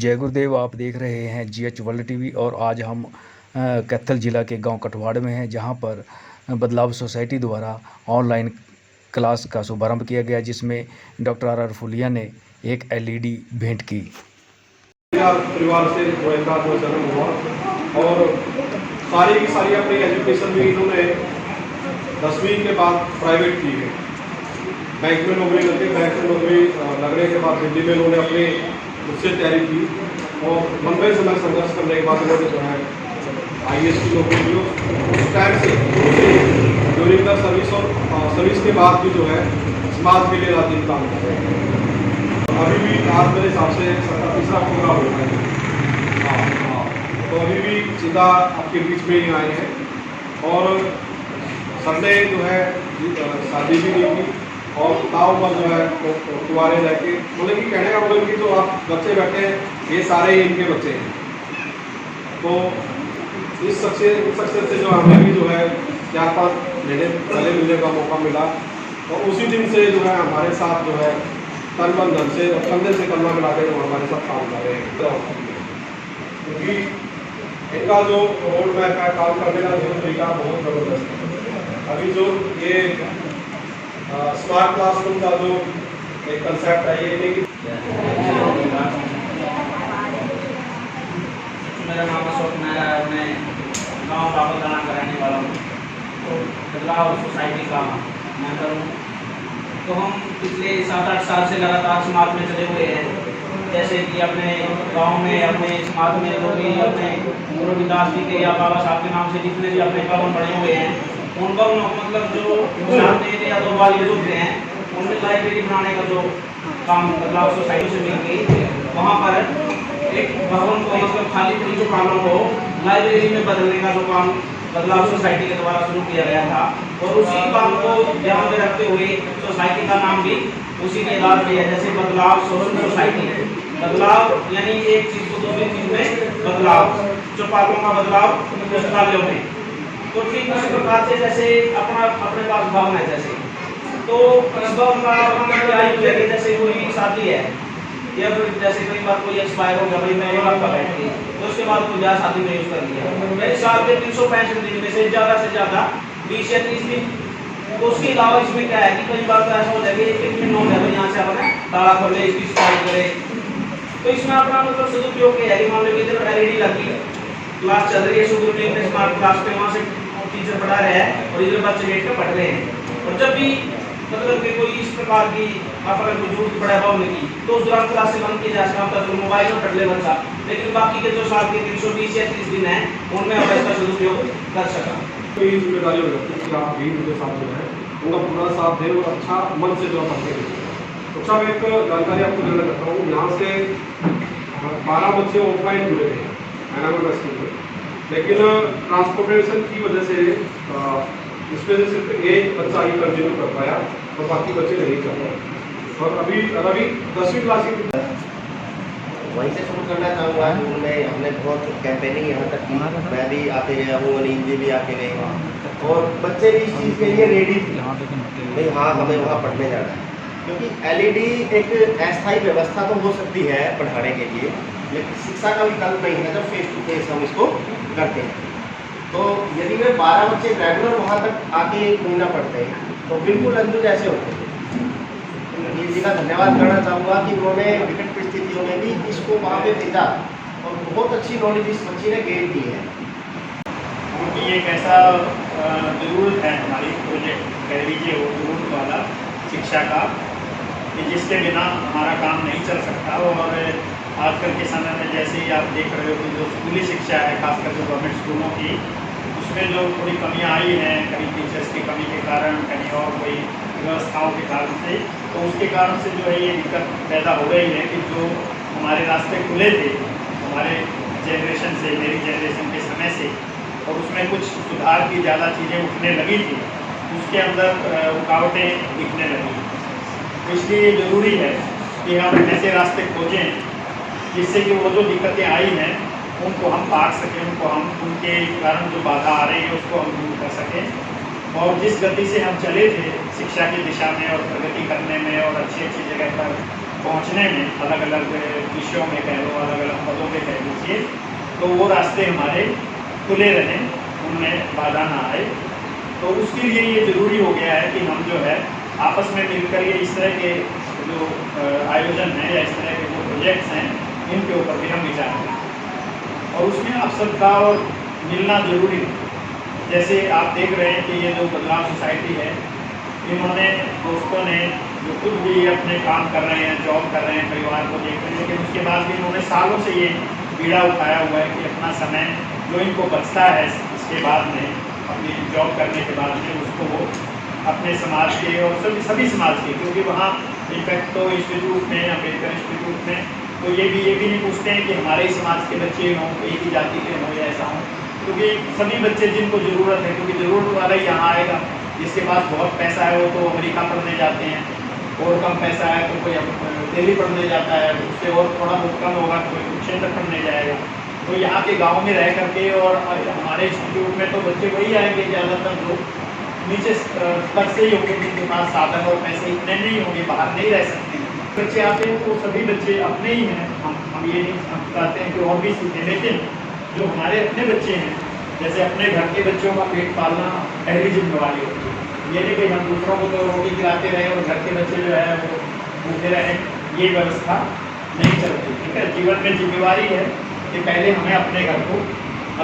जय गुरुदेव। आप देख रहे हैं जीएच वर्ल्ड टीवी और आज हम कैथल जिला के गांव कटवाड़ में हैं, जहां पर बदलाव सोसाइटी द्वारा ऑनलाइन क्लास का शुभारंभ किया गया, जिसमें डॉक्टर आर फुलिया ने एक एलईडी भेंट की। परिवार से इनका जो जन्म हुआ और सारी की सारी अपनी एजुकेशन भी इन्होंने 10वीं के बाद प्राइवेट की है। बैंक में नौकरी करके बैंक में नौकरी लगने के बाद दिल्ली में इन्होंने अपनी उससे तैयारी की और लंबे समय संघर्ष करने के बाद इन्होंने जो है IAS की नौकरी की। उस टाइम से ड्यूरिंग द सर्विस और सर्विस के बाद भी जो है समाज के लिए रात दिन काम कर रहे हैं। अभी भी आज मेरे हिसाब से 37वां प्रोग्राम हो रहा है। तो अभी भी सीधा आपके बीच में ही आए हैं और संडे जो है शादी भी नहीं की और गाँव पर जो है कुआरे रह के मतलब कि कहने का मतलब कि जो आप बच्चे बैठे हैं ये सारे ही इनके बच्चे हैं। तो इस सक्सेस से जो हमें भी जो है 4-5 महीने गले मिलने का मौका मिला और उसी दिन से जो है हमारे साथ जो है तन मन धन से कंधे से कंधा मिला के जो हमारे साथ काम कर रहे हैं। क्योंकि इनका जो रोड मैप है काम करने का जो तरीका बहुत ज़बरदस्त है। अभी जो ये स्मार्ट क्लासरूम का जो एक कंसेप्ट है ये नहीं। मेरा नाम अशोक मेहरा है, मैं गाँव बाबा का रहने वाला हूँ। तो बदलाव सोसाइटी का मेंबर हूँ। तो हम पिछले 7-8 साल से लगातार समाज में चले हुए हैं। जैसे कि अपने गांव में अपने समाज में जो भी अपने गुरु रविदास जी के या बाबा साहब के नाम से जितने भी अपने भवन बने हुए हैं, उन भवन मतलब जो सामने या 2 वाले जो हैं उनमें लाइब्रेरी बनाने का जो काम बदलाव सोसाइटी से मिल गई। वहाँ पर एक भवन को मतलब खाली पड़ी जो कामों को लाइब्रेरी में बदलने का जो काम बदलाव सोसाइटी के द्वारा शुरू किया गया था और उसी काम को ध्यान में रखते हुए सोसाइटी का नाम भी उसी ने डाल दिया, जैसे बदलाव सोशल सोसाइटी। बदलाव यानी एक चीज को दूसरी चीज में बदलाव, चौपालों का बदलाव पुस्तकालयों में। तो ठीक उसी प्रकार से जैसे अपने पास भवन है, जैसे तो इस भवन का आयु जैसे कोई शादी है या फिर जैसे कई बार कोई एक्सपायर हो गया, भाई मैं आपका बैठ गई तो उसके बाद कोई जहाँ शादी में यूज कर लिया, मेरे साल के 365 दिन में से ज़्यादा 20 या 30 दिन। तो उसके अलावा इसमें क्या है कि कई बार तो ऐसा हो जाएगा एक दिन हो गया यहाँ से अपने ताला खोले इसकी सफाई करे। तो इसमें अपना मतलब सदुपयोग क्या है कि मान लो इधर LED लगी क्लास चल रही है, सुगुरु ने स्मार्ट क्लास पे वहाँ से टीचर पढ़ा रहे हैं और इधर बच्चे बैठ कर पढ़ रहे हैं। और जब भी मतलब कि कोई इस प्रकार की अगर कोई जरूरत पड़े भवन की तो उस दौरान क्लास से बंद किया जा सकता है, तो मोबाइल में पढ़ ले बच्चा। लेकिन बाकी के जो साल के 320 या 30 दिन है उनमें हम इसका सदुपयोग कर सका। तो ये जिम्मेदारी हो जाती है कि आप भी उनके साथ जो है उनका पूरा साथ दें और अच्छा मन से जो पढ़ते हैं। तो सब एक जानकारी आपको देना चाहता हूँ, यहाँ से 12 बच्चे ऑफलाइन जुड़े थे एनामल स्कूल में, लेकिन ट्रांसपोर्टेशन की वजह से इसमें से सिर्फ एक बच्चा ही कंटिन्यू कर पाया और बाकी बच्चे नहीं कर पाए। और अभी 10वीं क्लास की वहीं से शुरू करना चाहूँगा। उनमें हमने बहुत कैंपेनिंग यहाँ तक की, मैं भी आते गया हूँ, अनिल जी भी आके गए और बच्चे भी इस चीज़ के लिए रेडी थे भाई हाँ हमें वहाँ पढ़ने जाना है। क्योंकि LED एक अस्थायी व्यवस्था तो हो सकती है पढ़ाने के लिए, लेकिन शिक्षा का विकल्प नहीं है जब फेस टू फेस हम इसको करते हैं। तो यदि वे 12 बच्चे रेगुलर वहाँ तक आके 1 महीना पढ़ते हैं तो बिल्कुल अंजू जैसे होते हैं। अनिल जी का धन्यवाद करना चाहूँगा कि उन्होंने विकट परिस्थितियों में भी इसको वहाँ पे भेजा और बहुत अच्छी नॉलेज इस बच्ची ने गेन की है। क्योंकि एक ऐसा जरूरत है हमारी प्रोजेक्ट कह लीजिए वो जरूरत वाला शिक्षा का कि जिसके बिना हमारा काम नहीं चल सकता। और आजकल के समय में जैसे ही आप देख रहे हो कि जो स्कूली शिक्षा है खासकर जो गवर्नमेंट स्कूलों की, उसमें जो थोड़ी कमियां आई हैं, कहीं टीचर्स की कमी के कारण, कहीं और कोई व्यवस्थाओं के कारण से, तो उसके कारण से जो है ये दिक्कत पैदा हो रही है कि जो हमारे रास्ते खुले थे हमारे जनरेशन से, मेरी जनरेशन के समय से, और उसमें कुछ सुधार की ज़्यादा चीज़ें उठने लगी थी, उसके अंदर रुकावटें दिखने लगी। तो इसलिए ये ज़रूरी है कि हम ऐसे रास्ते खोजें जिससे कि वो जो दिक्कतें आई हैं उनको हम पार सकें, उनको हम उनके कारण जो बाधा आ रही है उसको हम दूर कर सकें। और जिस गति से हम चले थे शिक्षा की दिशा में और प्रगति करने में और अच्छी अच्छी जगह पर पहुंचने में अलग अलग विषयों में कह लो, अलग अलग पदों पे कह लीजिए, तो वो रास्ते हमारे खुले रहें, उनमें बाधा ना आए। तो उसके लिए ये ज़रूरी हो गया है कि हम जो है आपस में मिलकर ये इस तरह के जो आयोजन हैं या इस तरह के जो प्रोजेक्ट्स हैं, इनके ऊपर भी हम विचार करें। और उसमें आप सबका और मिलना ज़रूरी है। जैसे आप देख रहे हैं कि ये जो बदलाव सोसाइटी है, इन्होंने दोस्तों ने जो खुद भी अपने काम कर रहे हैं, जॉब कर रहे हैं, परिवार को देख रहे हैं, लेकिन उसके बाद भी इन्होंने सालों से ये बीड़ा उठाया हुआ है कि अपना समय जो इनको बचता है इसके बाद में, अपनी जॉब करने के बाद में, उसको वो अपने समाज के और सभी समाज के, क्योंकि वहाँ इनफैक्ट तो इंस्टीट्यूट में, अम्बेडकर इंस्टीट्यूट में तो ये भी नहीं पूछते हैं कि हमारे ही समाज के बच्चे हों, एक ही जाति के हों या ऐसा हों, क्योंकि सभी बच्चे जिनको ज़रूरत है, क्योंकि ज़रूरत वाला ही यहाँ आएगा। जिसके पास बहुत पैसा है वो तो अमेरिका पढ़ने जाते हैं, और कम पैसा है तो कोई दिल्ली पढ़ने जाता है, उससे और थोड़ा बहुत कम होगा तो कोई कुरुक्षेत्र पढ़ने जाएगा। तो यहाँ के गांव में रह करके, और हमारे इंस्टीट्यूट में तो बच्चे वही आएंगे ज़्यादातर जो नीचे स्तर से ही होंगे, जिनके पास साधन और पैसे इतने नहीं होंगे, बाहर नहीं रह सकते। बच्चे आते हैं तो सभी बच्चे अपने ही हैं, हम ये नहीं चाहते हैं कि और भी सीखें, लेकिन जो हमारे अपने बच्चे हैं, जैसे अपने घर के बच्चों का पेट पालना पहली जिम्मेवारी होती है। ये नहीं कि हम दूसरों को तो रोटी खिलाते रहे और घर के बच्चे जो है वो भूखे रहे, ये व्यवस्था नहीं चलती। ठीक है, जीवन में जिम्मेवारी है कि पहले हमें अपने घर को,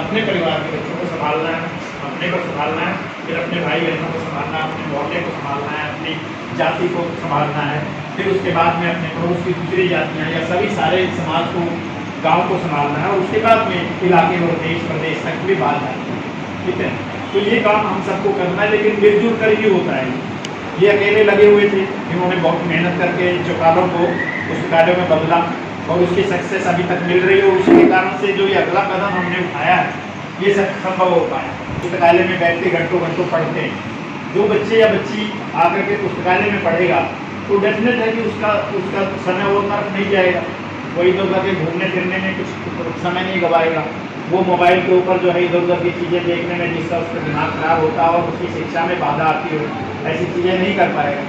अपने परिवार के बच्चों को संभालना है, अपने को संभालना है, फिर अपने भाई बहनों को संभालना है, अपने मोहल्ले को संभालना है, अपनी जाति को संभालना है, फिर उसके बाद में अपने पड़ोस की दूसरी जातियाँ या सभी सारे समाज को, गांव को संभालना है, और उसके बाद में इलाके और देश प्रदेश तक भी बात है। ठीक है, तो ये काम हम सबको करना है, लेकिन मिलजुल कर ही होता है। ये अकेले लगे हुए थे, इन्होंने बहुत मेहनत करके चौपालों को पुस्तकालयों में बदला और उसकी सक्सेस अभी तक मिल रही है। और उसके कारण से जो ये अगला कदम हमने उठाया है, ये सब संभव हो पाया। पुस्तकालय में बैठ के घंटों घंटों पढ़ते हैं। जो बच्चे या बच्ची आकर के पुस्तकालय में पढ़ेगा तो डेफिनेट है कि उसका समय वो तरफ नहीं जाएगा, वो इधर उधर के घूमने फिरने में कुछ समय नहीं गवाएगा, वो मोबाइल के ऊपर जो है इधर उधर की चीज़ें देखने में जिसका उसका दिमाग खराब होता है और उसकी शिक्षा में बाधा आती हो, ऐसी चीज़ें नहीं कर पाएगा।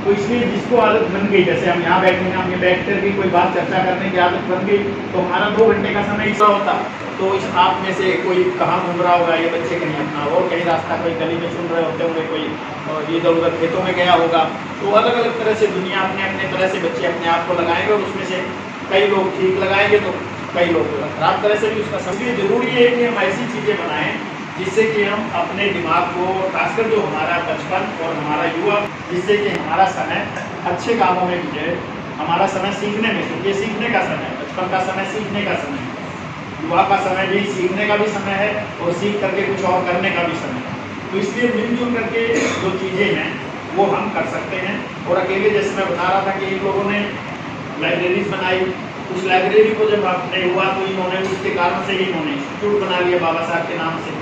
तो इसलिए जिसको आदत बन गई, जैसे हम यहाँ बैठे हैं, हम ये बैठ कर भी कोई बात चर्चा करने की आदत बन गई, तो हमारा 2 घंटे का समय ऐसा होता। तो इस आप में से कोई कहाँ घूम रहा होगा, ये बच्चे कहीं अपना और कहीं रास्ता कोई गली में सुन रहे होते होंगे, कोई इधर उधर खेतों में गया होगा। तो अलग अलग तरह से दुनिया अपने अपने तरह से बच्चे अपने आप को लगाएंगे, और उसमें से कई लोग ठीक लगाएंगे तो कई लोग खराब तरह से भी उसका समझिए। जरूरी है कि हम ऐसी चीज़ें बनाएं जिससे कि हम अपने दिमाग को, खासकर जो हमारा बचपन और हमारा युवा, जिससे कि हमारा समय अच्छे कामों में गुजरे, हमारा समय सीखने में, क्योंकि सीखने का समय, बचपन का समय सीखने का समय, युवा का समय भी सीखने का भी समय है और सीख करके कुछ और करने का भी समय है। तो इसलिए मिलजुल करके जो चीज़ें हैं वो हम कर सकते हैं। और अकेले, जैसे मैं बता रहा था कि इन लोगों ने लाइब्रेरीज बनाई, उस लाइब्रेरी को जब आपने हुआ तो इन्होंने उसके कारण से ही इन्होंने इंस्टीट्यूट बना लिया बाबा साहब के नाम से,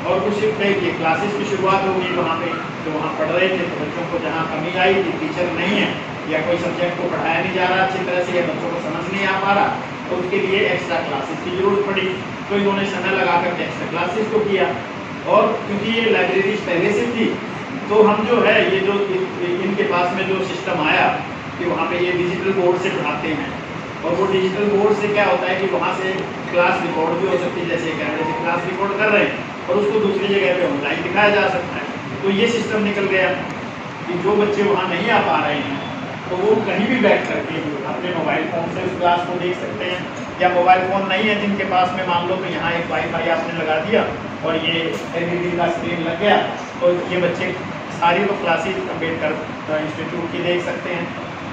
और कुछ की क्लासेस की शुरुआत होगी वहाँ पे, जो वहाँ पढ़ रहे थे। तो बच्चों को जहाँ कमी आई कि टीचर नहीं है या कोई सब्जेक्ट को पढ़ाया नहीं जा रहा अच्छी तरह से, या बच्चों को समझ नहीं आ पा रहा, तो उसके लिए एक्स्ट्रा क्लासेस की जरूरत पड़ी। तो इन्होंने समय लगा करके एक्स्ट्रा क्लासेस को किया। और क्योंकि ये लाइब्रेरीज पहले से थी, तो हम जो है ये जो इनके पास में जो सिस्टम आया कि वहाँ पे ये डिजिटल बोर्ड से पढ़ाते हैं, और वो डिजिटल बोर्ड से क्या होता है कि वहाँ से क्लास रिकॉर्ड भी हो सकती है, जैसे कैमरे से क्लास रिकॉर्ड कर रहे हैं और उसको दूसरी जगह पे ऑनलाइन दिखाया जा सकता है। तो ये सिस्टम निकल गया कि जो बच्चे वहाँ नहीं आ पा रहे हैं तो वो कहीं भी बैठ करके अपने मोबाइल फ़ोन से उस क्लास को देख सकते हैं। या मोबाइल फ़ोन नहीं है जिनके पास में, मान लो तो यहाँ एक वाईफाई आपने लगा दिया और ये LED का स्क्रीन लग गया, तो ये बच्चे सारी तो क्लासेस अम्बेडकर इंस्टीट्यूट की देख सकते हैं।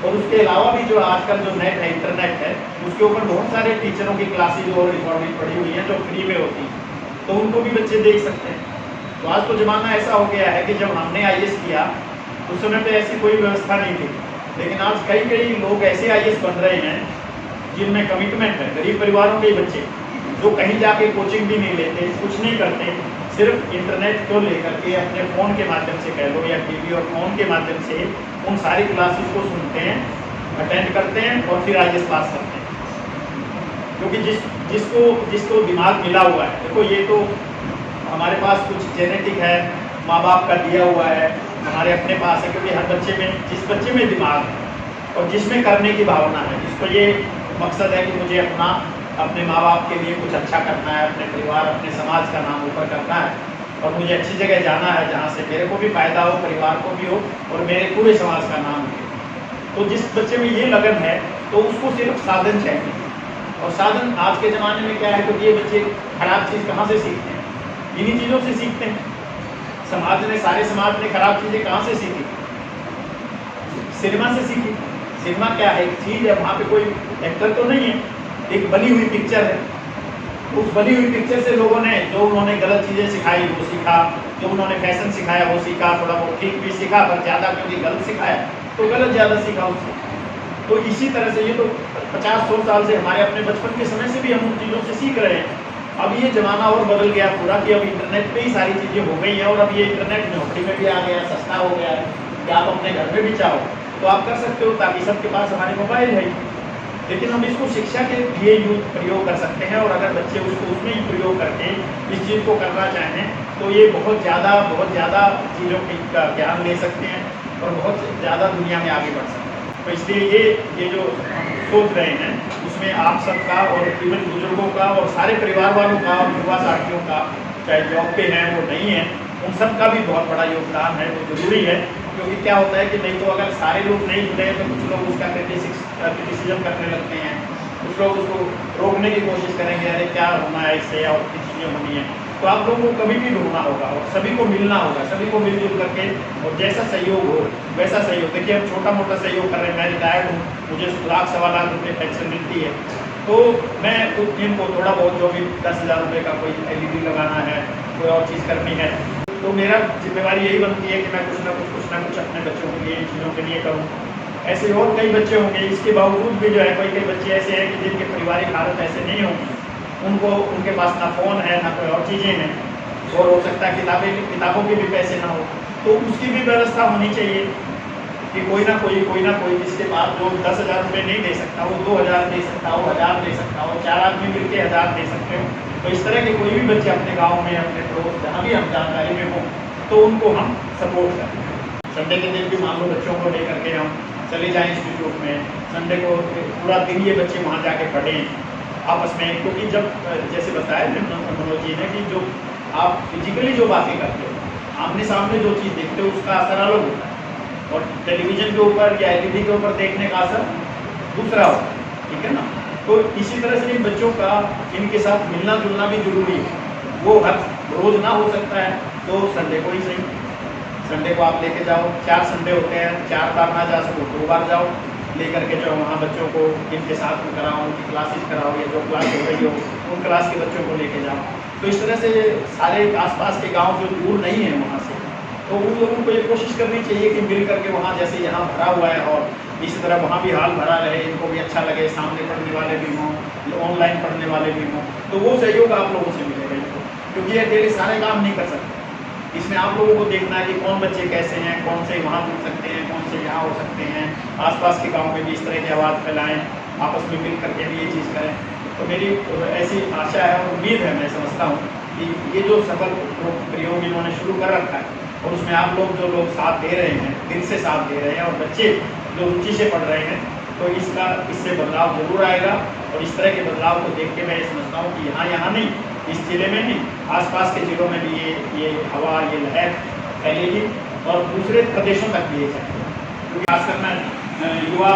और उसके अलावा भी जो आजकल जो नेट है, इंटरनेट है, उसके ऊपर बहुत सारे टीचरों की क्लासेज और रिकॉर्डिंग पड़ी हुई हैं जो फ्री में होती हैं, तो उनको भी बच्चे देख सकते हैं। तो आज तो ज़माना ऐसा हो गया है कि जब हमने IAS किया उस समय पे ऐसी कोई व्यवस्था नहीं थी, लेकिन आज कई लोग ऐसे IAS बन रहे हैं जिनमें कमिटमेंट है। गरीब परिवारों के बच्चे जो कहीं जाके कोचिंग भी नहीं लेते, कुछ नहीं करते, सिर्फ इंटरनेट को लेकर के अपने फ़ोन के माध्यम से कह लो या टीवी और फ़ोन के माध्यम से उन सारी क्लासेस को सुनते हैं, अटेंड करते हैं और फिर IAS पास करते हैं। क्योंकि जिसको दिमाग मिला हुआ है, देखो ये तो हमारे पास कुछ जेनेटिक है, माँ बाप का दिया हुआ है, हमारे अपने पास है, क्योंकि हर बच्चे में, जिस बच्चे में दिमाग है और जिसमें करने की भावना है, जिसको ये मकसद है कि मुझे अपने माँ बाप के लिए कुछ अच्छा करना है, अपने परिवार अपने समाज का नाम ऊपर करना है और मुझे अच्छी जगह जाना है जहाँ से मेरे को भी फ़ायदा हो, परिवार को भी हो और मेरे पूरे समाज का नाम हो। तो जिस बच्चे में ये लगन है तो उसको सिर्फ साधन चाहिए, और साधन आज के ज़माने में क्या है, तो ये बच्चे खराब चीज़ कहाँ से सीखते हैं, इन्हीं चीज़ों से सीखते हैं। सारे समाज ने खराब चीज़ें कहाँ से सीखी, सिनेमा से सीखी। सिनेमा क्या है, एक चीज़ है, वहाँ पे कोई एक्टर तो नहीं है, एक बनी हुई पिक्चर है। उस बनी हुई पिक्चर से लोगों ने जो उन्होंने गलत चीज़ें सिखाई वो सीखा, जो उन्होंने फैशन सिखाया वो सीखा, थोड़ा बहुत ठीक भी सीखा, पर ज़्यादा क्योंकि गलत सिखाया तो गलत ज़्यादा सीखा उससे। तो इसी तरह से ये तो 50-100 साल से हमारे अपने बचपन के समय से भी हम उन चीज़ों से सीख रहे हैं। अब ये ज़माना और बदल गया पूरा कि अब इंटरनेट पे ही सारी चीज़ें हो गई हैं, और अब ये इंटरनेट नौकरी में भी आ गया, सस्ता हो गया है कि आप अपने घर में भी चाहो तो आप कर सकते हो, ताकि सबके पास हमारे मोबाइल है। लेकिन हम इसको शिक्षा के लिए प्रयोग कर सकते हैं, और अगर बच्चे उसको उसमें ही प्रयोग करके इस चीज़ को करना चाहें तो ये बहुत ज़्यादा चीज़ों का ज्ञान ले सकते हैं और बहुत ज़्यादा दुनिया में आगे बढ़ सकते हैं। तो इसलिए ये जो सोच रहे हैं उसमें आप सबका और इवन बुजुर्गों का और सारे परिवार वालों का और युवा साथियों का, चाहे जॉब पे हैं वो नहीं है, उन सब का भी बहुत बड़ा योगदान है, वो ज़रूरी है। क्योंकि क्या होता है कि नहीं तो अगर सारे लोग नहीं जुड़े तो कुछ लोग उसका क्रिटिसिज्म करने लगते हैं, कुछ लोग उसको रोकने की कोशिश करेंगे, अरे क्या होना है इससे और किस चीज़ें होनी है। तो आप लोगों को कभी भी ढूंढना होगा और सभी को मिलना होगा, सभी को मिलजुल करके, और जैसा सहयोग हो वैसा सहयोग। देखिए हम छोटा मोटा सहयोग कर रहे हैं, मैं रिटायर्ड हूँ, मुझे 1.25 लाख रुपये पेंशन मिलती है, तो मैं इनको थोड़ा बहुत जो भी 10,000 रुपये का कोई LED लगाना है, कोई और चीज़ करनी है, तो मेरा जिम्मेवारी यही बनती है कि मैं कुछ ना कुछ अपने बच्चों के लिए, इन चीज़ों के लिए करूँ। ऐसे और कई बच्चे होंगे, इसके बावजूद भी जो है कई बच्चे ऐसे हैं कि जिनके पारिवारिक हालत ऐसे नहीं होंगी, उनके पास ना फ़ोन है ना कोई और चीज़ें हैं, और हो सकता है किताबों के भी पैसे ना हो, तो उसकी भी व्यवस्था होनी चाहिए कि कोई ना कोई जिसके पास जो 10,000 रुपये नहीं दे सकता वो 2,000 दे सकता हो, 1,000 दे सकता हो, 4 आदमी मिलकर 1,000 दे सकते हो। तो इस तरह के कोई भी बच्चे अपने गांव में, अपने पड़ोस जहाँ भी हम जानकारी में हों तो उनको हम सपोर्ट करें। संडे के दिन भी मान लो बच्चों को लेकर के हम चले जाएँ इंस्टीट्यूट में, संडे को पूरा दिन ये बच्चे वहाँ जाके पढ़ें आपस में, क्योंकि जब जैसे बताया मनोज जी ने कि जो आप फिजिकली जो बातें करते हो, आमने सामने जो चीज़ देखते हो उसका असर अलग होता है, और टेलीविज़न के ऊपर या LED के ऊपर देखने का असर दूसरा होता है, ठीक है ना। तो इसी तरह से इन बच्चों का इनके साथ मिलना जुलना भी जरूरी है। वो हर रोज़ ना हो सकता है तो संडे को ही सही, संडे को आप लेके जाओ, 4 संडे होते हैं, 4 बार ना जा सको 2 बार जाओ, लेकर के जाओ वहाँ बच्चों को, इनके साथ में कराओ, उनकी क्लासेस कराओ, या जो क्लास हो रही हो उन क्लास के बच्चों को लेके जाओ। तो इस तरह से सारे आसपास के गांव जो दूर नहीं है वहाँ से, तो उन लोगों को ये कोशिश करनी चाहिए कि मिल करके वहाँ, जैसे यहाँ भरा हुआ है और इसी तरह वहाँ भी हाल भरा रहे, इनको भी अच्छा लगे, सामने पढ़ने वाले भी हों, ऑनलाइन पढ़ने वाले भी हों, तो वो सहयोग आप लोगों से मिलेगा इनको, क्योंकि अकेले सारे काम नहीं कर सकते। इसमें आप लोगों को देखना है कि कौन बच्चे कैसे हैं, कौन से वहाँ जुड़ सकते हैं, कौन से यहाँ हो सकते हैं, आसपास के गांव में भी इस तरह की आवाज़ फैलाएं, आपस में मिल करके भी ये चीज़ करें। तो मेरी ऐसी आशा है और उम्मीद है, मैं समझता हूँ कि ये जो सफल प्रयोग इन्होंने शुरू कर रखा है, और उसमें आप लोग जो लोग साथ दे रहे हैं, दिल से साथ दे रहे हैं, और बच्चे जो रुचि से पढ़ रहे हैं, तो इससे बदलाव जरूर आएगा। और इस तरह के बदलाव को देख के मैं ये समझता हूँ कि यहाँ नहीं, इस ज़िले में नहीं, आसपास के ज़िलों में भी ये हवा, ये लहर फैलेगी और दूसरे प्रदेशों तक भी ये जाएगी। क्योंकि खासकर मैं युवा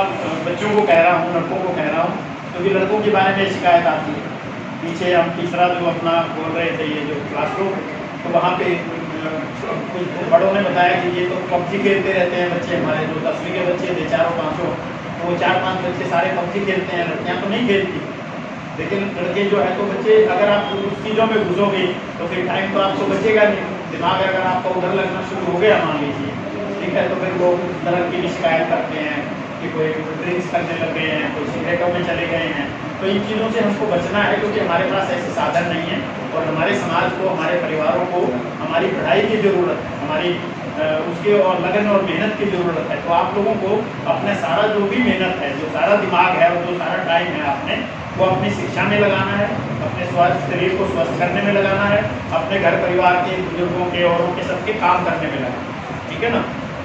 बच्चों को कह रहा हूँ, लड़कों को कह रहा हूँ, क्योंकि लड़कों के बारे में शिकायत आती है। पीछे हम तीसरा जो अपना बोल रहे थे, ये जो क्लासरूम, तो वहाँ पे कुछ बड़ों ने बताया कि ये तो PUBG खेलते रहते हैं बच्चे, हमारे जो 10वीं के बच्चे थे 4-5, वो 4-5 बच्चे सारे PUBG खेलते हैं, लड़कियाँ तो नहीं खेलती। लेकिन लड़के जो है तो बच्चे, अगर आप उस चीज़ों में घुसोगे तो फिर टाइम तो आपको बचेगा नहीं, दिमाग अगर आपका उधर लगना शुरू हो गया मान लीजिए, ठीक है, तो फिर लोग उस तरह की शिकायत करते हैं कि कोई ड्रिंक्स करने लग गए हैं, कोई सिगरेटों में चले गए हैं। तो इन चीज़ों से हमको बचना है, क्योंकि हमारे पास ऐसे साधन नहीं है, और हमारे समाज को, हमारे परिवारों को हमारी पढ़ाई की ज़रूरत है, हमारी उसके और लगन और मेहनत की ज़रूरत है। तो आप लोगों को अपने सारा जो भी मेहनत है, जो सारा दिमाग है और जो सारा टाइम है, आपने वो अपनी शिक्षा में लगाना है, अपने स्वास्थ्य शरीर को स्वस्थ करने में लगाना है, अपने घर परिवार के, बुजुर्गों के, औरों के सबके काम करने में लगाना है, ठीक है ना।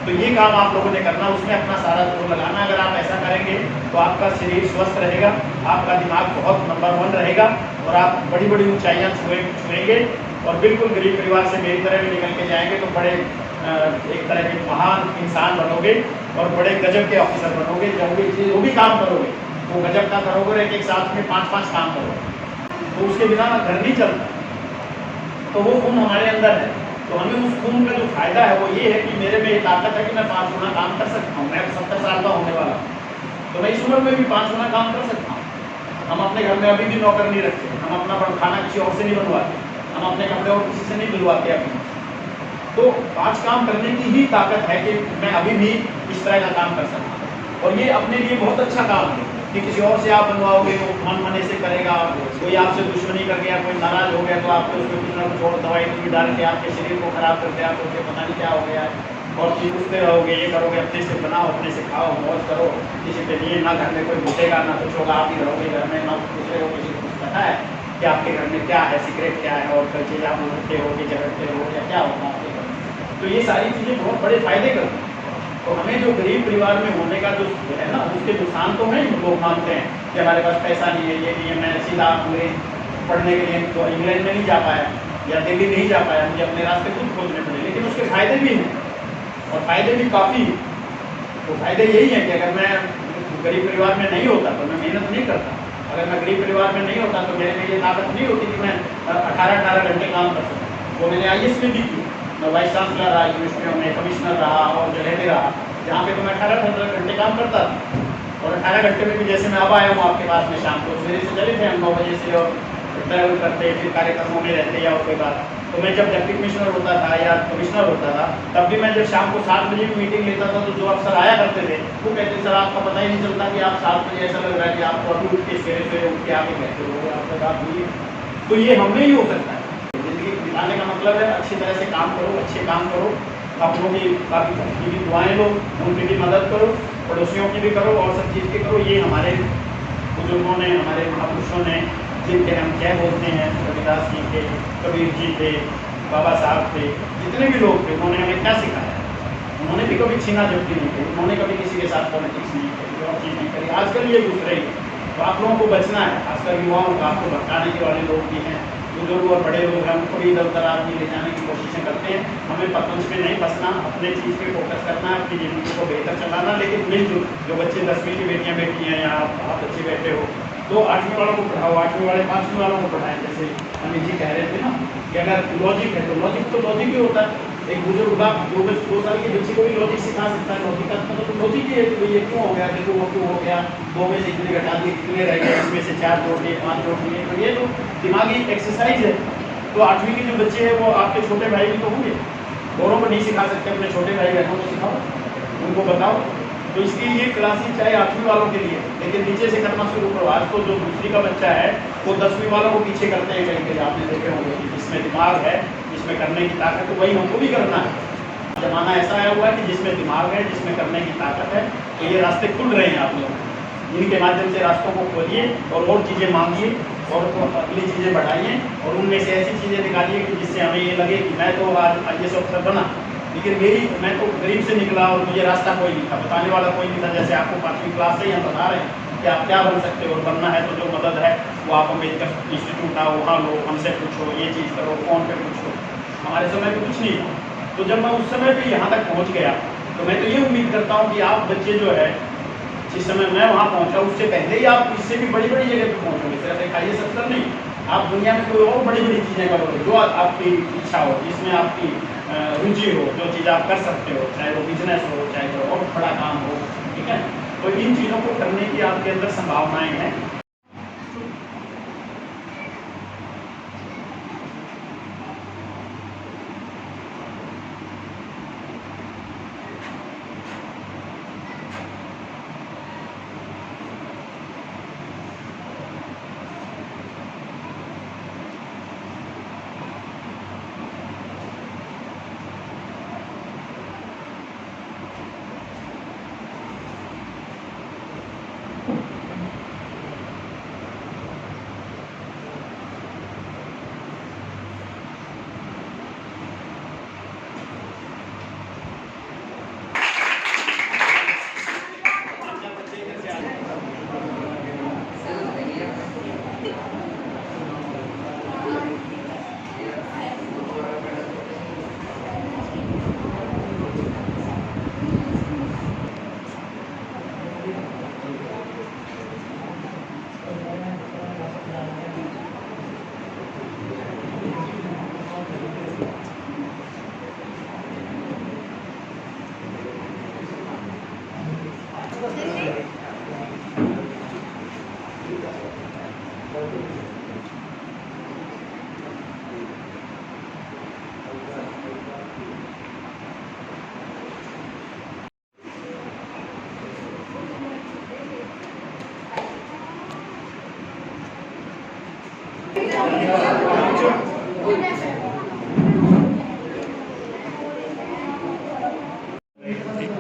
तो ये काम आप लोगों ने करना, उसमें अपना सारा जोर लगाना। अगर आप ऐसा करेंगे तो आपका शरीर स्वस्थ रहेगा, आपका दिमाग बहुत नंबर 1 रहेगा और आप बड़ी बड़ी ऊंचाइयां छुएंगे और बिल्कुल गरीब परिवार से मेरी तरह भी निकल के जाएंगे तो बड़े एक तरह के महान इंसान बनोगे और बड़े गजब के ऑफिसर बनोगे। जो भी काम करोगे वो गजब का करोगे, एक साथ में 5-5 काम करोगे, तो उसके बिना घर नहीं चलता। तो वो खून हमारे अंदर है, तो हमें उस खून का जो फायदा है वो ये है कि मेरे में ये ताकत है कि मैं 5 गुना काम कर सकता हूँ। मैं 70 साल का होने वाला हूँ, तो मैं इस उम्र में भी 5 गुना काम कर सकता हूँ। हम अपने घर में अभी भी नौकर नहीं रखते, हम अपना खाना किसी और से नहीं बनवाते, हम अपने कपड़े और किसी से नहीं दिलवाते अभी। तो 5 काम करने की ही ताकत है कि मैं अभी भी इस तरह का काम कर सकता हूँ। और ये अपने लिए बहुत अच्छा काम है कि किसी और से आप बनवाओगे तो मन मने से करेगा, कोई आपसे दुश्मनी कर गया, कोई नाराज हो गया तो आपको उसमें कुछ ना कुछ और दवाई भी डाल के आपके शरीर को खराब करते आप सोचते पता नहीं क्या हो गया है, और चीज पूछते रहोगे, ये करोगे, अपने से बनाओ, अपने से खाओ, मौज करो, किसी पे नहीं, ना घर में कोई पूछेगा ना कुछ होगा, आप ही रहोगे घर में, ना पूछे हो किसी को पता है कि आपके घर में क्या है, सीक्रेट क्या है, और कोई चीज़ आप उठते हो कि झगड़ते हो या क्या होगा आपके घर में। तो ये सारी चीज़ें बहुत बड़े फायदे करती हैं। तो हमें जो गरीब परिवार में होने का जो है ना, उसके नुकसान तो नहीं लोग मानते हैं कि हमारे पास पैसा नहीं है, ये नहीं है, मैं सीधा अंग्रेज पढ़ने के लिए तो इंग्लैंड में नहीं जा पाया या दिल्ली नहीं जा पाया, मुझे अपने रास्ते खुद खोजने पड़े। लेकिन उसके फायदे भी हैं और फायदे भी काफ़ी हैं। तो फायदे यही है कि अगर मैं गरीब परिवार में नहीं होता तो मैं मेहनत नहीं करता, अगर मैं गरीब परिवार में नहीं होता तो मेरे में ये ताकत नहीं होती कि मैं 18-18 घंटे काम कर सकूँ। वो मैंने IAS में भी की, मैं वाइस चांसलर रहा यूनिवर्सिटियों में, कमिश्नर रहा और जगह पे रहा, जहाँ पे तो मैं 18-18 घंटे काम करता था। और 18 घंटे में भी जैसे मैं अब आया हूँ आपके पास में शाम को, सवेरे से चले थे हम 9 बजे से और ट्रैवल करते, फिर कार्यक्रमों में रहते या और कोई बात। तो मैं जब डिप्टी कमिश्नर होता था या कमिश्नर होता था, तब भी मैं जब शाम को 7 बजे की मीटिंग लेता था तो जो अफसर आया करते थे वो कहते सर आपका पता ही नहीं चलता कि आप 7 बजे, ऐसा लग रहा है कि आपको अभी उठ के सवेरे उठ के आगे कहते हो आपका बात हुई। तो ये हमें ही हो सकता है। ज़िंदगी बिताने का मतलब है अच्छी तरह से काम करो, अच्छे काम करो, अपनों की भी दुआएं लो, उनकी भी मदद करो, पड़ोसियों की भी करो और सब चीज़ की करो। ये हमारे बुजुर्गों ने, हमारे महापुरुषों ने, जिनके हम जय बोलते हैं, रविदास जी थे, कबीर जी थे, बाबा साहब थे, जितने भी लोग थे उन्होंने हमें क्या सिखाया। उन्होंने भी कभी छीना झपटी नहीं की, उन्होंने कभी किसी के साथ पॉलिटिक्स नहीं करी और चीज़ नहीं करी। आजकल ये घुस रही है, तो आप लोगों को बचना है, खासकर युवाओं का। आपको भटकाने के वाले लोग भी हैं, बुजुर्ग और बड़े लोग हैं, उनको भी इधर उधर आदमी ले जाने की कोशिशें करते हैं। हमें पतंज में नहीं फंसना, अपने चीज़ पे फोकस करना है, अपनी ज़िंदगी को बेहतर चलाना। लेकिन मिलजुल, जो बच्चे 10वीं की बेटियाँ बेटी हैं या आप बच्चे बैठे हो तो 8वीं वालों को पढ़ाओ, 8वीं वाले 5वीं वालों को पढ़ाएं। जैसे अमित जी कह रहे थे ना कि अगर लॉजिक है तो लॉजिक ही होता है। एक बुजुर्ग बाप 2 साल की बच्ची को भी लॉजिक सिखा सकता है। लॉजिक का मतलब लॉजिक ही है कि ये क्यों हो गया, देखो वो क्यों हो गया, 2 में से इतने घटा दिए, कितने रह गए, इसमें से 4 जोड़ दिए, 5 जोड़ दिए। तो ये तो दिमागी एक्सरसाइज है। तो 8वीं के जो बच्चे हैं वो आपके छोटे भाई भी तो होंगे, औरों को नहीं सिखा सकते, अपने छोटे भाई बहनों को सिखाओ, उनको बताओ। तो इसलिए ये क्लासेस चाहे 8वीं वालों के लिए, लेकिन नीचे से करना शुरू करो। आज तो जो दूसरी का बच्चा है वो 10वीं वालों को पीछे करते हैं कहीं कहीं, आपने देखे होंगे कि जिसमें दिमाग है, जिसमें करने की ताकत है, वही हमको भी करना है। जमाना ऐसा आया हुआ है कि जिसमें दिमाग है, जिसमें करने की ताकत है, तो ये रास्ते खुल रहे हैं आप लोगों को। इनके माध्यम से रास्तों को खोलिए और चीज़ें मांगिए और अगली चीज़ें बढ़ाइए और उनमें से ऐसी चीज़ें निकालिए कि जिससे हमें ये लगे कि मैं तो आज IAS अफसर बना, लेकिन मैं तो गरीब से निकला और मुझे रास्ता कोई नहीं था, बताने वाला कोई नहीं था। जैसे आपको 5वीं क्लास से ही हम बता रहे हैं कि आप क्या बन सकते हो, और बनना है तो जो मदद है वो आप अम्बेडकर इंस्टीट्यूट आओ, वहाँ लो, हमसे पूछो, ये चीज़ करो, फ़ोन पे पूछो। हमारे समय में कुछ नहीं था, तो जब मैं उस समय पे यहाँ तक पहुँच गया तो मैं तो ये उम्मीद करता हूँ कि आप बच्चे जो है, जिस समय मैं वहाँ पहुँचा उससे पहले ही आप इससे भी बड़ी बड़ी जगह पर पहुँचोगे। सिर्फ एक IAS अफसर नहीं, आप दुनिया में कोई और बड़ी बड़ी चीज़ें करोगे जो आपकी इच्छा हो, जिसमें आपकी रुचि हो, जो चीज़ आप कर सकते हो, चाहे वो बिजनेस हो, चाहे वो और बड़ा काम हो, ठीक है। तो इन चीज़ों को करने की आपके अंदर संभावनाएं हैं।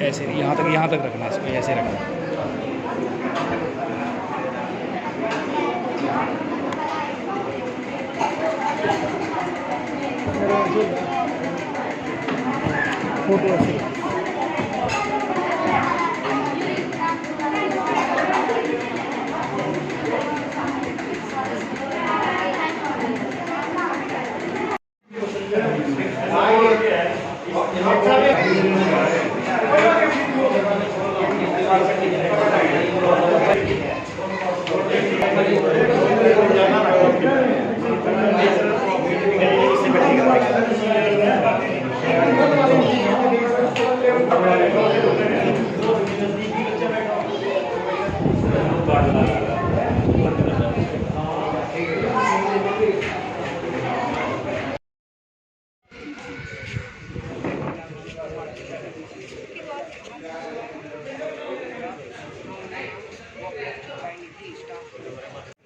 ऐसे यहाँ तक रखना है, इसको ऐसे रखना।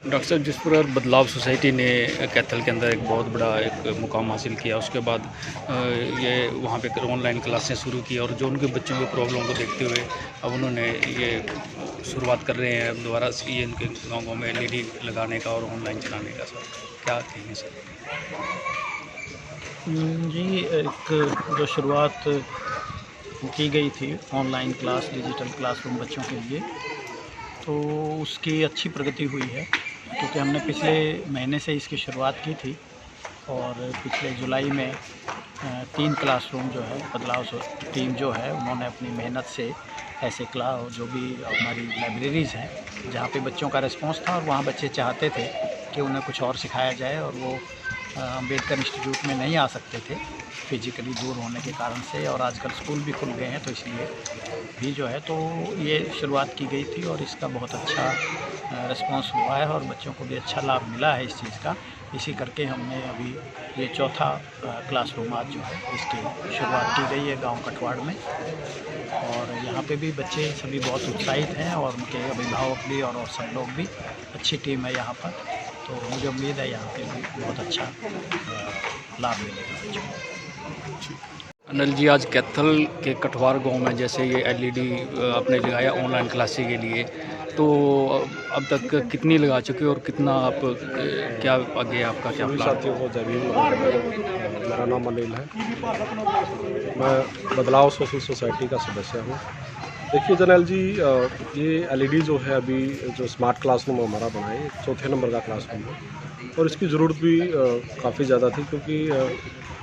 डॉक्टर साहब, जिस प्रकार बदलाव सोसाइटी ने कैथल के अंदर एक बहुत बड़ा एक मुकाम हासिल किया, उसके बाद ये वहाँ पे ऑनलाइन क्लासें शुरू की और जो उनके बच्चों के प्रॉब्लम को देखते हुए अब उन्होंने ये शुरुआत कर रहे हैं दोबारा ये इनके गाँव में LED लगाने का और ऑनलाइन चलाने का। सर क्या कहेंगे सर? जी, एक जो शुरुआत की गई थी ऑनलाइन क्लास, डिजिटल क्लासरूम बच्चों के लिए, तो उसकी अच्छी प्रगति हुई है, क्योंकि हमने पिछले महीने से इसकी शुरुआत की थी और पिछले जुलाई में 3 क्लासरूम जो है बदलाव टीम जो है उन्होंने अपनी मेहनत से ऐसे क्लास जो भी हमारी लाइब्रेरीज़ हैं जहाँ पे बच्चों का रिस्पांस था और वहाँ बच्चे चाहते थे कि उन्हें कुछ और सिखाया जाए और वो अम्बेडकर इंस्टीट्यूट में नहीं आ सकते थे फिजिकली दूर होने के कारण से, और आजकल स्कूल भी खुल गए हैं तो इसलिए भी जो है तो ये शुरुआत की गई थी और इसका बहुत अच्छा रिस्पांस हुआ है और बच्चों को भी अच्छा लाभ मिला है इस चीज़ का। इसी करके हमने अभी ये चौथा क्लासरूम आज जो है इसकी शुरुआत की गई है गांव कठवाड़ में, और यहाँ पे भी बच्चे सभी बहुत उत्साहित हैं और उनके अभिभावक भी और सब लोग भी। अच्छी टीम है यहाँ पर, तो मुझे उम्मीद है यहाँ पे भी बहुत अच्छा लाभ मिलेगा बच्चों को। अनिल जी, आज कैथल के कठवार गांव में जैसे ये LED आपने लगाया ऑनलाइन क्लासेस के लिए, तो अब तक कितनी लगा चुके हो और कितना आप क्या आगे आपका क्या प्लान? साथियों को जय भीम। मेरा नाम अनिल है, मैं बदलाव सोशल सोसाइटी का सदस्य हूँ। देखिए जनरल जी, ये LED जो है अभी जो स्मार्ट क्लासरूम हमारा बना है, 4थे नंबर का क्लासरूम है और इसकी ज़रूरत भी काफ़ी ज़्यादा थी, क्योंकि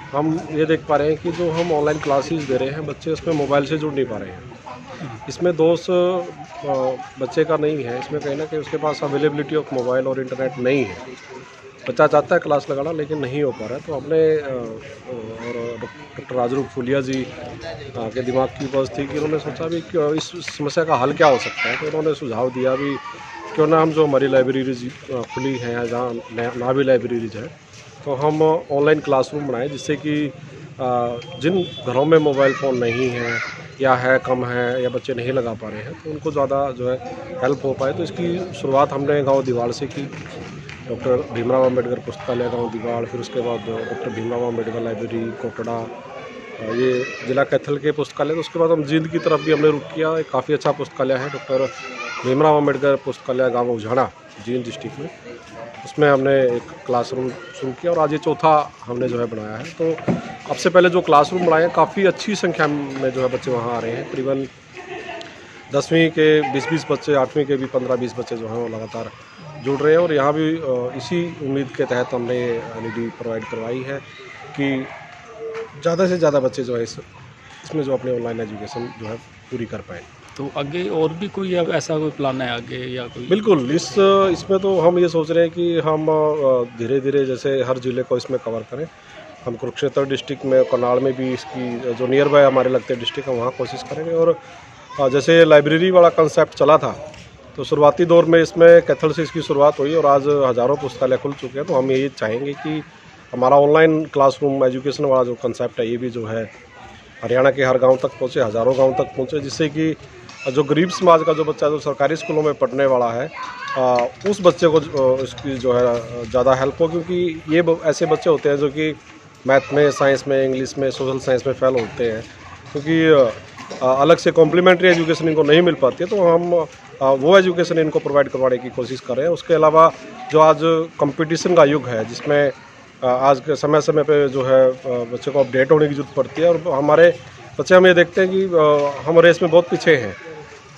हम ये देख पा रहे हैं कि जो हम ऑनलाइन क्लासेस दे रहे हैं बच्चे उसमें मोबाइल से जुड़ नहीं पा रहे हैं। इसमें दोष बच्चे का नहीं है, इसमें कहीं ना कहीं उसके पास अवेलेबिलिटी ऑफ मोबाइल और इंटरनेट नहीं है। बच्चा चाहता है क्लास लगाना लेकिन नहीं हो पा रहा है, तो हमने और डॉक्टर राजरूप फुलिया जी के दिमाग की बात थी कि उन्होंने सोचा भी कि इस समस्या का हल क्या हो सकता है, तो उन्होंने सुझाव दिया भी क्यों ना हम जो हमारी लाइब्रेरीज खुली हैं जहाँ ना भी लाइब्रेरीज है तो हम ऑनलाइन क्लासरूम बनाएं, जिससे कि जिन घरों में मोबाइल फ़ोन नहीं है या है कम है या बच्चे नहीं लगा पा रहे हैं तो उनको ज़्यादा जो है हेल्प हो पाए। तो इसकी शुरुआत हमने गांव दीवाल से की, डॉक्टर भीमराव अम्बेडकर पुस्तकालय गांव दीवाल, फिर उसके बाद डॉक्टर भीमराव अम्बेडकर लाइब्रेरी कोटड़ा, ये जिला कैथल के पुस्तकालय। तो उसके बाद हम जींद की तरफ भी हमने रुख किया, एक काफ़ी अच्छा पुस्तकालय है डॉक्टर भीमराव अम्बेडकर पुस्तकालय गाँव उझाड़ा जींद डिस्ट्रिक्ट में, उसमें हमने एक क्लासरूम शुरू किया और आज ये चौथा हमने जो है बनाया है। तो अब से पहले जो क्लासरूम बनाए हैं काफ़ी अच्छी संख्या में जो है बच्चे वहाँ आ रहे हैं, करीबन 10वीं के 20-20 बच्चे, 8वीं के भी 15-20 बच्चे जो हैं वो लगातार जुड़ रहे हैं। और यहाँ भी इसी उम्मीद के तहत हमने LED प्रोवाइड करवाई है कि ज़्यादा से ज़्यादा बच्चे जो है इसमें जो अपने ऑनलाइन एजुकेशन जो है पूरी कर पाएँ। तो आगे और भी कोई अब ऐसा कोई प्लान है आगे या कोई? बिल्कुल, इसमें तो हम ये सोच रहे हैं कि हम धीरे धीरे जैसे हर ज़िले को इसमें कवर करें। हम कुरुक्षेत्र डिस्ट्रिक्ट में, करनाल में भी इसकी जो नियर बाय हमारे लगते डिस्ट्रिक्ट है वहाँ कोशिश करेंगे। और जैसे लाइब्रेरी वाला कंसेप्ट चला था तो शुरुआती दौर में इसमें कैथल से इसकी शुरुआत हुई और आज हज़ारों पुस्तकालय खुल चुके हैं। तो हम यही चाहेंगे कि हमारा ऑनलाइन क्लासरूम एजुकेशन वाला जो कंसेप्ट है ये भी जो है हरियाणा के हर गाँव तक पहुँचे, हज़ारों गाँव तक पहुँचे, जिससे कि जो गरीब समाज का जो बच्चा जो सरकारी स्कूलों में पढ़ने वाला है उस बच्चे को इसकी जो है ज़्यादा हेल्प हो, क्योंकि ये ऐसे बच्चे होते हैं जो कि मैथ में, साइंस में, इंग्लिश में, सोशल साइंस में फेल होते हैं, क्योंकि अलग से कॉम्प्लीमेंट्री एजुकेशन इनको नहीं मिल पाती है। तो हम वो एजुकेशन इनको प्रोवाइड करवाने की कोशिश कर रहे हैं। उसके अलावा जो आज कंपटीशन का युग है, जिसमें आज के समय समय पे जो है बच्चे को अपडेट होने की जरूरत पड़ती है, और हमारे बच्चे हम ये देखते हैं कि हम रेस में बहुत पीछे हैं।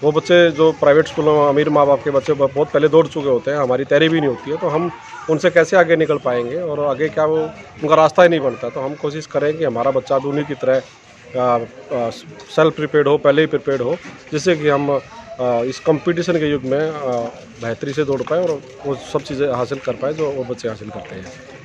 वो बच्चे जो प्राइवेट स्कूलों में अमीर माँ बाप के बच्चे बहुत पहले दौड़ चुके होते हैं, हमारी तैयारी भी नहीं होती है, तो हम उनसे कैसे आगे निकल पाएंगे, और आगे क्या वो उनका रास्ता ही नहीं बनता। तो हम कोशिश करें कि हमारा बच्चा भी उन्हीं की तरह सेल्फ प्रिपेयर्ड हो, पहले ही प्रिपेयर्ड हो, जिससे कि हम इस कंपटीशन के युग में बेहतरी से दौड़ पाएँ और वो सब चीज़ें हासिल कर पाएँ जो वो बच्चे हासिल करते हैं।